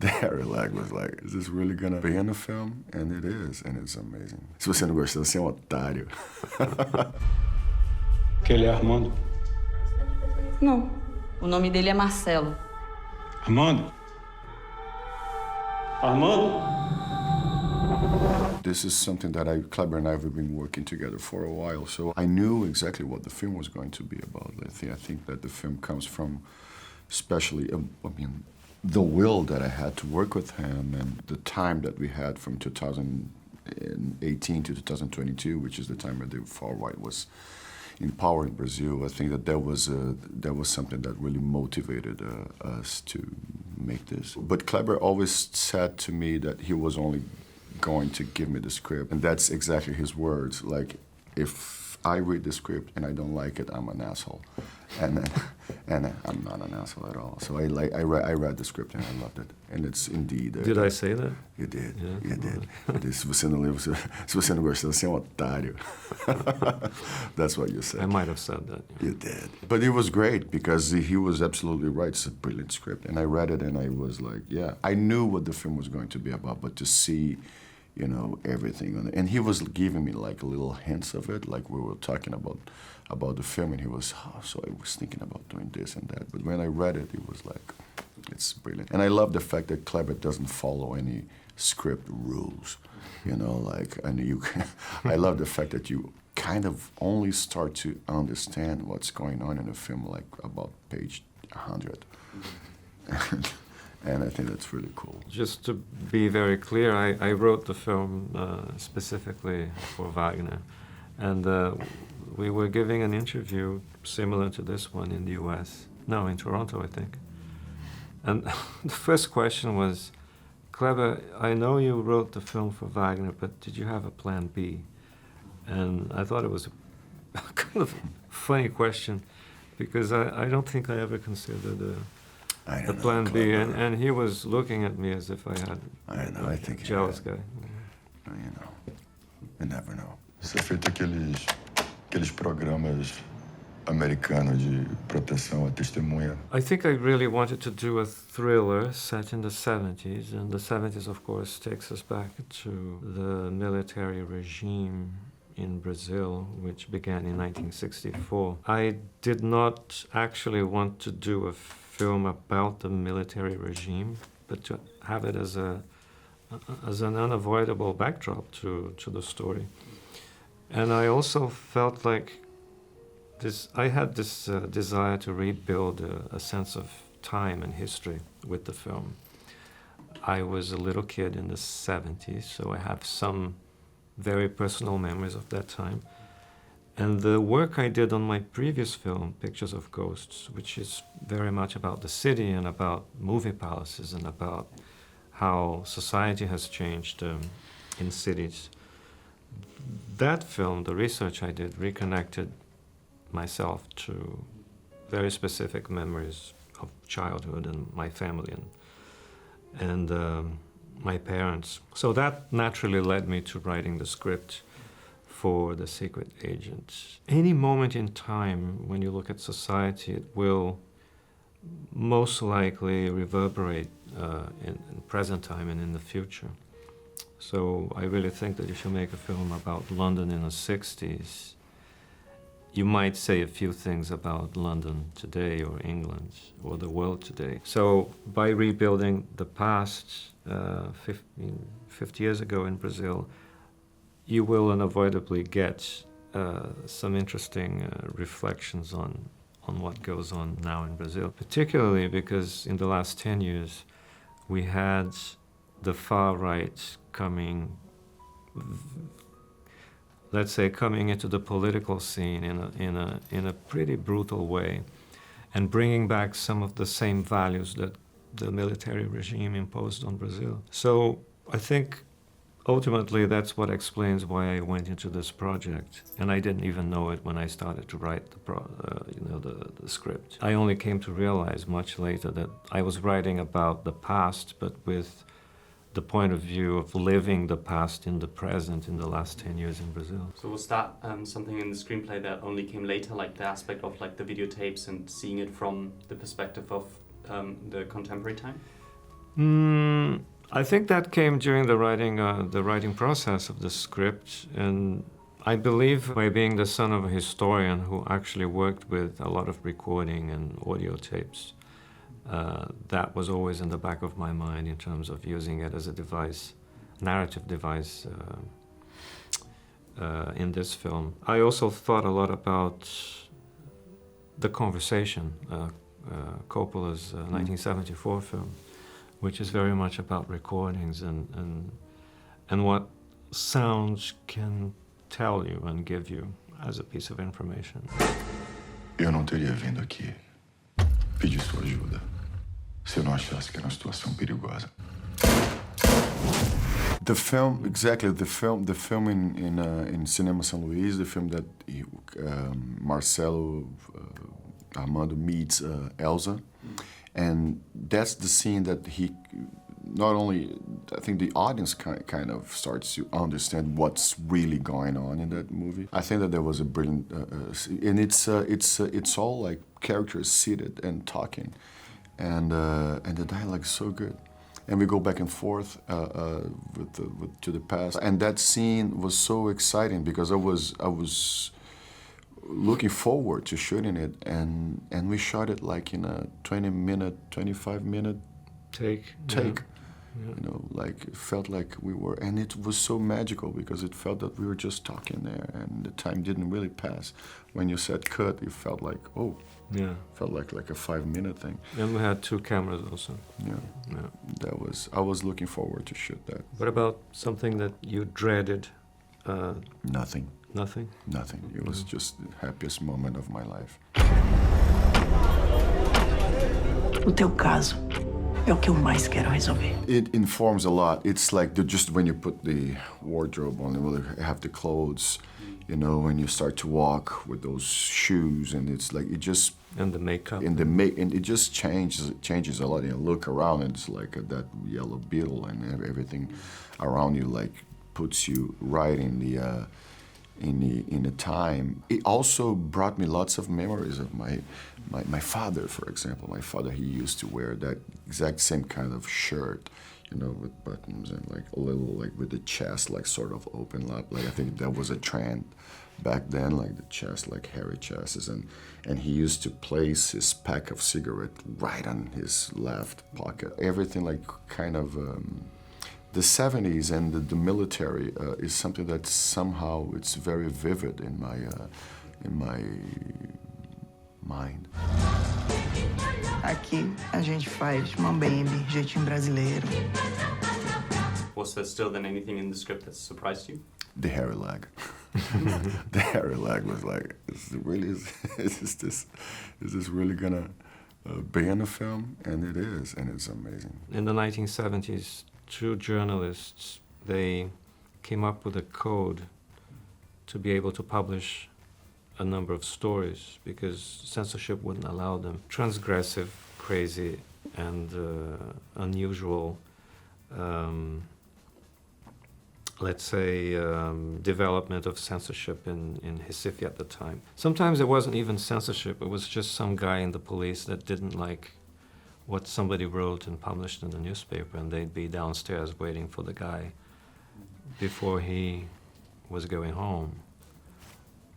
Harry Lag was like, is this really gonna be in the film? And it is, and it's amazing. Se você não gostou, você é um otário. Que ele é Armando? Não. O nome dele é Marcelo. Armando? Armando? This is something that Kleber and I have been working together for a while, so I knew exactly what the film was going to be about. I think that the film comes from, especially, the will that I had to work with him and the time that we had from 2018 to 2022, which is the time where the far right was in power in Brazil. I think that was something that really motivated us to make this. But Kleber always said to me that he was only going to give me the script, and that's exactly his words. Like, if I read the script and I don't like it, I'm an asshole, and I'm not an asshole at all. So I read the script and I loved it, and it's indeed. Did I say that? You did. Yeah. You did. Se você não leu, se você não gostou, você é um otário. That's what you said. I might have said that. Yeah. You did. But it was great because he was absolutely right. It's a brilliant script, and I read it and I was like, yeah, I knew what the film was going to be about, but to see, you know, everything on it. And he was giving me like little hints of it, like we were talking about the film, and he was, so I was thinking about doing this and that. But when I read it, it was like, it's brilliant. And I love the fact that Kleber doesn't follow any script rules, you know, like, and I love the fact that you kind of only start to understand what's going on in a film like about page 100. And I think that's really cool. Just to be very clear, I wrote the film specifically for Wagner. And we were giving an interview similar to this one in the US. No, in Toronto, I think. And the first question was, Kleber, I know you wrote the film for Wagner, but did you have a plan B? And I thought it was a kind of funny question, because I don't think I ever considered a plan B, and he was looking at me as if I had I think a jealous guy. You know, you never know. Você fez aqueles programas americanos de proteção à testemunha. I think I really wanted to do a thriller set in the 70s, and the 70s, of course, takes us back to the military regime in Brazil, which began in 1964. I did not actually want to do a film about the military regime, but to have it as an unavoidable backdrop to the story. And I also felt like I had this desire to rebuild a sense of time and history with the film. I was a little kid in the 70s, so I have some very personal memories of that time. And the work I did on my previous film, Pictures of Ghosts, which is very much about the city and about movie palaces and about how society has changed in cities, that film, the research I did, reconnected myself to very specific memories of childhood and my family and my parents. So that naturally led me to writing the script for The Secret Agent. Any moment in time when you look at society, it will most likely reverberate in present time and in the future. So I really think that if you make a film about London in the 60s, you might say a few things about London today or England or the world today. So by rebuilding the past 50 years ago in Brazil, you will unavoidably get some interesting reflections on what goes on now in Brazil, particularly because in the last 10 years we had the far right coming, let's say, coming into the political scene in a pretty brutal way, and bringing back some of the same values that the military regime imposed on Brazil. So I think ultimately that's what explains why I went into this project, and I didn't even know it when I started to write the script. I only came to realize much later that I was writing about the past, but with the point of view of living the past in the present in the last 10 years in Brazil. So was that something in the screenplay that only came later, like the aspect of like the videotapes and seeing it from the perspective of the contemporary time? I think that came during the writing process of the script, and I believe by being the son of a historian who actually worked with a lot of recording and audio tapes, that was always in the back of my mind in terms of using it as a device, narrative device in this film. I also thought a lot about The Conversation, Coppola's 1974 film, which is very much about recordings and what sounds can tell you and give you as a piece of information. Eu não teria vindo aqui pedir sua ajuda se eu não achasse que era uma situação perigosa. The film, exactly. The film in Cinema São Luís, the film that Marcelo Armando meets Elsa, and that's the scene that he not only, I think the audience kind of starts to understand what's really going on in that movie. I think that there was a brilliant, and it's all like characters seated and talking, and the dialogue is so good. And we go back and forth to the past. And that scene was so exciting because I was looking forward to shooting it, and we shot it like in a 25-minute Take. Yeah. Yeah. You know, like it felt like we were, and it was so magical because it felt that we were just talking there, and the time didn't really pass. When you said cut, it felt like, oh, Yeah. felt like a 5-minute thing. And we had 2 cameras also. Yeah, Yeah. I was looking forward to shoot that. What about something that you dreaded? Nothing. Nothing? Nothing. It was just the happiest moment of my life. O teu caso é o que eu mais quero resolver. It informs a lot. It's like just when you put the wardrobe on, you have the clothes, you know, when you start to walk with those shoes, and it's like it just And the makeup. and it just changes a lot. You look around, and it's like that yellow beetle, and everything around you like puts you right in the time. It also brought me lots of memories of my father, for example. My father, he used to wear that exact same kind of shirt, you know, with buttons and like a little, like with the chest, like sort of open up. Like I think that was a trend back then, like the chest, like hairy chests. And he used to place his pack of cigarette right on his left pocket. Everything like kind of, the 70s and the military is something that somehow it's very vivid in my mind. Aqui a gente faz mambembe, jeitinho brasileiro. Was there still then anything in the script that surprised you? The hairy leg. The hairy leg was like, is this really gonna be in a film? And it is, and it's amazing. In the 1970s, 2 journalists, they came up with a code to be able to publish a number of stories because censorship wouldn't allow them. Transgressive, crazy, and unusual, let's say, development of censorship in Recife at the time. Sometimes it wasn't even censorship, it was just some guy in the police that didn't like what somebody wrote and published in the newspaper, and they'd be downstairs waiting for the guy before he was going home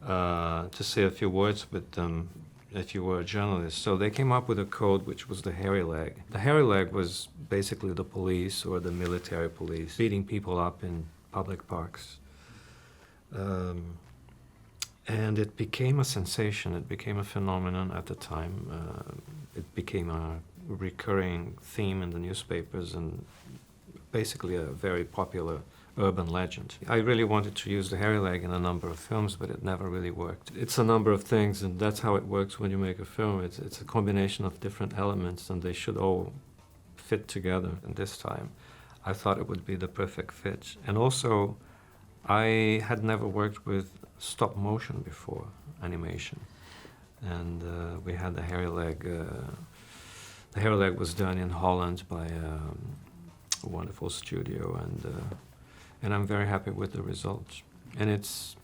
to say a few words with them if you were a journalist. So they came up with a code which was the hairy leg. The hairy leg was basically the police or the military police beating people up in public parks. And it became a sensation, it became a phenomenon at the time. It became a recurring theme in the newspapers and basically a very popular urban legend. I really wanted to use the hairy leg in a number of films, but it never really worked. It's a number of things, and that's how it works when you make a film. It's a combination of different elements, and they should all fit together. And this time, I thought it would be the perfect fit. And also, I had never worked with stop motion before, animation. And we had the hairy leg. The hairy leg was done in Holland by a wonderful studio, and I'm very happy with the result. And it's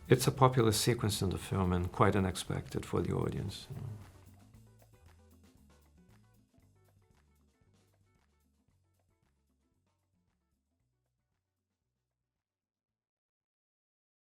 a popular sequence in the film and quite unexpected for the audience. You know.